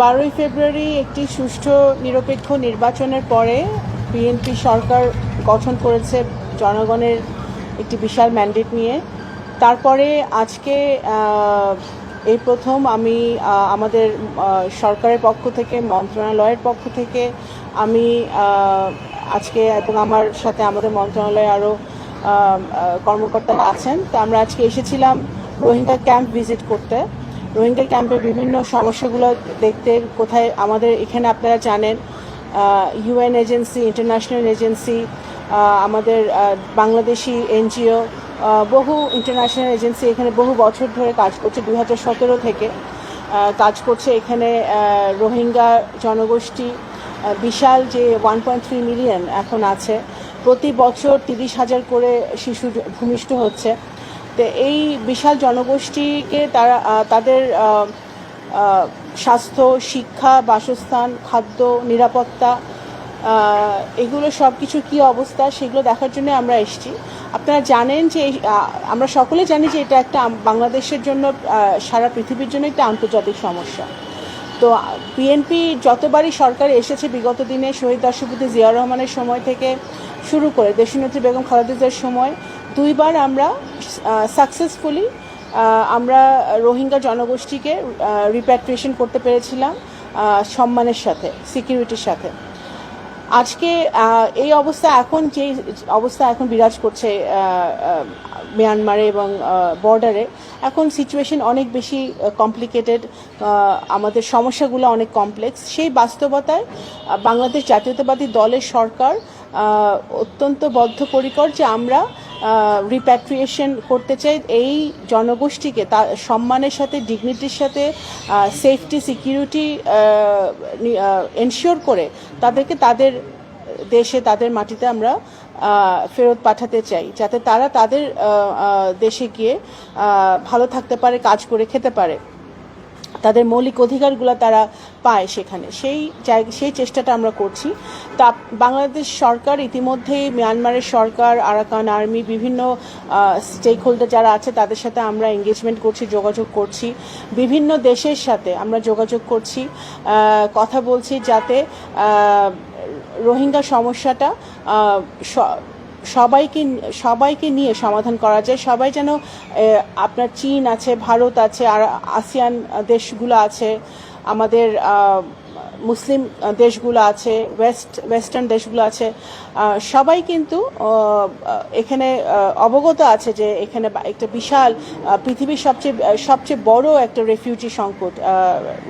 12ই ফেব্রুয়ারি একটি সুষ্ঠু নিরপেক্ষ নির্বাচনের পরে বিএনপি সরকার গঠন করেছে জনগণের একটি বিশাল ম্যান্ডেট নিয়ে। তারপরে আজকে এই প্রথম আমি আমাদের সরকারের পক্ষ থেকে, মন্ত্রণালয়ের পক্ষ থেকে আমি আজকে, এবং আমার সাথে আমাদের মন্ত্রণালয়ে আরও কর্মকর্তারা আছেন, তো আমরা আজকে এসেছিলাম রোহিঙ্গা ক্যাম্প ভিজিট করতে, রোহিঙ্গা ক্যাম্পের বিভিন্ন সমস্যাগুলো দেখতে। কোথায় আমাদের এখানে আপনারা জানেন ইউএন এজেন্সি, ইন্টারন্যাশনাল এজেন্সি, আমাদের বাংলাদেশি এনজিও, বহু ইন্টারন্যাশনাল এজেন্সি এখানে বহু বছর ধরে কাজ করছে, 2017 থেকে কাজ করছে এখানে। রোহিঙ্গা জনগোষ্ঠী বিশাল যে 1.3 মিলিয়ন এখন আছে, প্রতি বছর 30,000 করে শিশু ভূমিষ্ঠ হচ্ছে। তো এই বিশাল জনগোষ্ঠীকে তারা তাদের স্বাস্থ্য, শিক্ষা, বাসস্থান, খাদ্য, নিরাপত্তা, এগুলো সব কিছু কী অবস্থা সেগুলো দেখার জন্য আমরা এসেছি। আপনারা জানেন যে আমরা সকলে জানি যে এটা একটা বাংলাদেশের জন্য, সারা পৃথিবীর জন্য একটা আন্তর্জাতিক সমস্যা। তো বিএনপি যতবারই সরকার এসেছে বিগত দিনে, শহীদ রাষ্ট্রপতি জিয়াউর রহমানের সময় থেকে শুরু করে দেশনেত্রী বেগম খালেদা জিয়ার সময়, দুইবার আমরা সাকসেসফুলি আমরা রোহিঙ্গা জনগোষ্ঠীকে রিপ্যাট্রিয়েশন করতে পেরেছিলাম সম্মানের সাথে, সিকিউরিটির সাথে। আজকে এই অবস্থা, এখন যে অবস্থা এখন বিরাজ করছে মিয়ানমারে এবং বর্ডারে, এখন সিচুয়েশন অনেক বেশি কমপ্লিকেটেড, আমাদের সমস্যাগুলো অনেক কমপ্লেক্স। সেই বাস্তবতায় বাংলাদেশ জাতীয়তাবাদী দলের সরকার অত্যন্ত বদ্ধপরিকর যে আমরা রিপ্যাট্রিয়েশন করতে চাই এই জনগোষ্ঠীকে, তার সম্মানের সাথে, ডিগনিটির সাথে, সেফটি, সিকিউরিটি এনশিওর করে তাদেরকে তাদের দেশে, তাদের মাটিতে আমরা ফেরত পাঠাতে চাই, যাতে তারা তাদের দেশে গিয়ে ভালো থাকতে পারে, কাজ করে খেতে পারে, তাদের মৌলিক অধিকারগুলো তারা পায় সেখানে। সেই চেষ্টাটা আমরা করছি। তা বাংলাদেশ সরকার ইতিমধ্যেই মিয়ানমারের সরকার, আরাকান আর্মি, বিভিন্ন স্টেক হোল্ডার যারা আছে তাদের সাথে আমরা এঙ্গেজমেন্ট করছি, যোগাযোগ করছি, বিভিন্ন দেশের সাথে আমরা যোগাযোগ করছি, কথা বলছি যাতে রোহিঙ্গা সমস্যাটা সবাইকে নিয়ে সমাধান করা যায়। সবাই যেন, আপনার চীন আছে, ভারত আছে, আর আসিয়ান দেশগুলো আছে, আমাদের মুসলিম দেশগুলো আছে, ওয়েস্টার্ন দেশগুলো আছে, সবাই কিন্তু এখানে অবগত আছে যে এখানে একটা বিশাল, পৃথিবীর সবচেয়ে বড় একটা রেফিউজি সংকট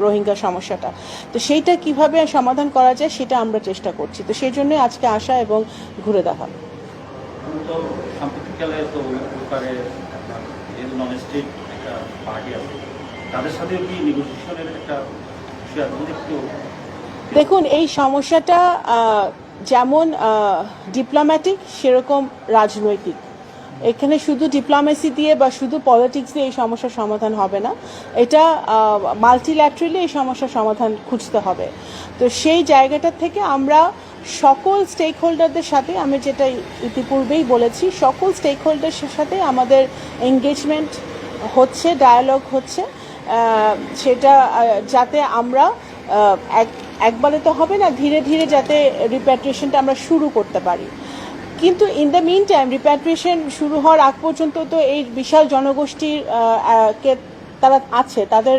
রোহিঙ্গা সমস্যাটা। তো সেইটা কিভাবে সমাধান করা যায় সেটা আমরা চেষ্টা করছি। তো সেই জন্যই আজকে আসা এবং ঘুরে দেখা। তো সাম্প্রতিককালে তো নন স্টেট একটা পার্টি আছে, তাদের সাথেও কি নেগোসিয়েশনের একটা বিষয় একটু? দেখুন, এই সমস্যাটা যেমন ডিপ্লোম্যাটিক সেরকম রাজনৈতিক। এখানে শুধু ডিপ্লোমেসি দিয়ে বা শুধু পলিটিক্স দিয়ে এই সমস্যার সমাধান হবে না, এটা মাল্টিল্যাটারালি এই সমস্যার সমাধান খুঁজতে হবে। তো সেই জায়গাটা থেকে আমরা সকল স্টেক হোল্ডারদের সাথে, আমি যেটা ইতিপূর্বেই বলেছি, সকল স্টেক হোল্ডারের সাথে আমাদের এঙ্গেজমেন্ট হচ্ছে, ডায়ালগ হচ্ছে, সেটা যাতে আমরা একবারে তো হবে না, ধীরে ধীরে যাতে রিপ্যাট্রিয়েশনটা আমরা শুরু করতে পারি। কিন্তু in the mean time repatriation শুরু হওয়ার আগ পর্যন্ত তো এই বিশাল জনগোষ্ঠীর কে তারা আছে, তাদের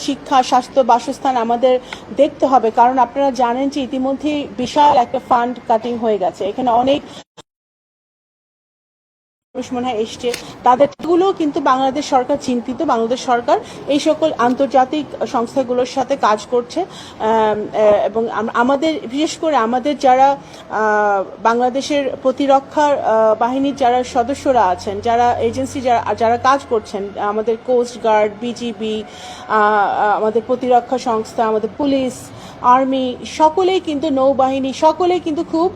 শিক্ষা, স্বাস্থ্য, বাসস্থান আমাদের দেখতে হবে। কারণ আপনারা জানেন যে ইতিমধ্যেই বিশাল একটা ফান্ড কাটিং হয়ে গেছে, এখানে অনেক মনে হয় এসছে, তাদেরগুলো কিন্তু বাংলাদেশ সরকার চিন্তিত। বাংলাদেশ সরকার এই সকল আন্তর্জাতিক সংস্থাগুলোর সাথে কাজ করছে, এবং আমাদের, বিশেষ করে আমাদের যারা বাংলাদেশের প্রতিরক্ষা বাহিনীর যারা সদস্যরা আছেন, যারা এজেন্সি যারা কাজ করছেন, আমাদের কোস্ট গার্ড, বিজিবি, আমাদের প্রতিরক্ষা সংস্থা, আমাদের পুলিশ, আর্মি, সকলেই কিন্তু, নৌবাহিনী, সকলেই কিন্তু খুব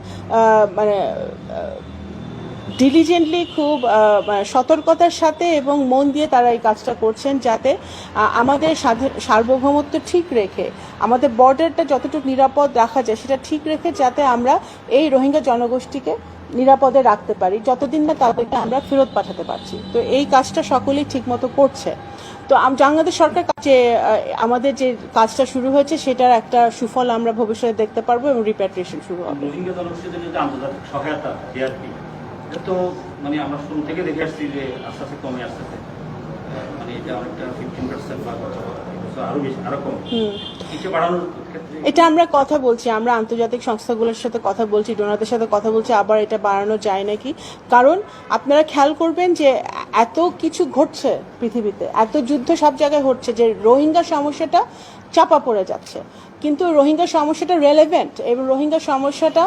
মানে ডিলিজেন্টলি, খুব সতর্কতার সাথে এবং মন দিয়ে তারা এই কাজটা করছেন, যাতে আমাদের সার্বভৌমত্ব ঠিক রেখে, আমাদের বর্ডারটা যতটুকু নিরাপদ রাখা যায় সেটা ঠিক রেখে, যাতে আমরা এই রোহিঙ্গা জনগোষ্ঠীকে নিরাপদে রাখতে পারি যতদিন না তাদেরকে আমরা ফেরত পাঠাতে পারছি। তো এই কাজটা সকলেই ঠিকমতো করছে। তো বাংলাদেশ সরকার যে আমাদের যে কাজটা শুরু হয়েছে সেটার একটা সুফল আমরা ভবিষ্যতে দেখতে পারবো এবং রিপ্যাট্রিয়েশন শুরু হবে। রোহিঙ্গা জনগোষ্ঠীদের যে আন্তর্জাতিক সহায়তা ডিআরপি, এটা তো মানে আমরা শুরু থেকে দেখে আসছি যে আস্তে আস্তে কমে আসতেছে, মানে এটা অনেকটা 15% বা আরো বেশি আরো কম, এটা বাড়ানোর ক্ষেত্রে এটা আমরা কথা বলছি, আমরা আন্তর্জাতিক সংস্থাগুলোর সাথে কথা বলছি, ডোনারদের সাথে কথা বলছি, আবার এটা বাড়ানো যায় নাকি। কারণ আপনারা খেয়াল করবেন যে এত কিছু ঘটছে পৃথিবীতে, এত যুদ্ধ সব জায়গায় হচ্ছে যে রোহিঙ্গা সমস্যাটা চাপা পড়ে যাচ্ছে, কিন্তু রোহিঙ্গা সমস্যাটা রেলেভেন্ট এবং রোহিঙ্গা সমস্যাটা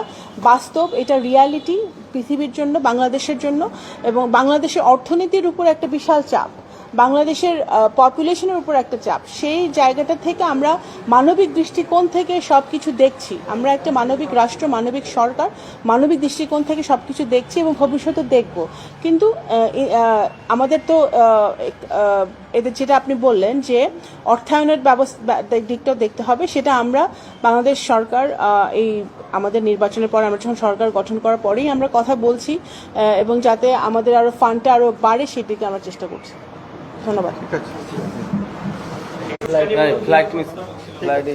বাস্তব, এটা রিয়ালিটি পৃথিবীর জন্য, বাংলাদেশের জন্য, এবং বাংলাদেশের অর্থনীতির উপর একটা বিশাল চাপ, বাংলাদেশের পপুলেশনের উপর একটা চাপ। সেই জায়গাটা থেকে আমরা মানবিক দৃষ্টিকোণ থেকে সব কিছু দেখছি, আমরা একটা মানবিক রাষ্ট্র, মানবিক সরকার, মানবিক দৃষ্টিকোণ থেকে সব কিছু দেখছি এবং ভবিষ্যতে দেখব। কিন্তু আমাদের তো এদের যেটা আপনি বললেন যে অর্থায়নের ব্যবস্থা দিকটাও দেখতে হবে, সেটা আমরা বাংলাদেশ সরকার এই আমাদের নির্বাচনের পর আমরা যখন সরকার গঠন করার পরেই আমরা কথা বলছি, এবং যাতে আমাদের আরো ফান্ডটা আরো বাড়ে সেদিকে আমরা চেষ্টা করছি। ধন্যবাদ। ফ্লাইট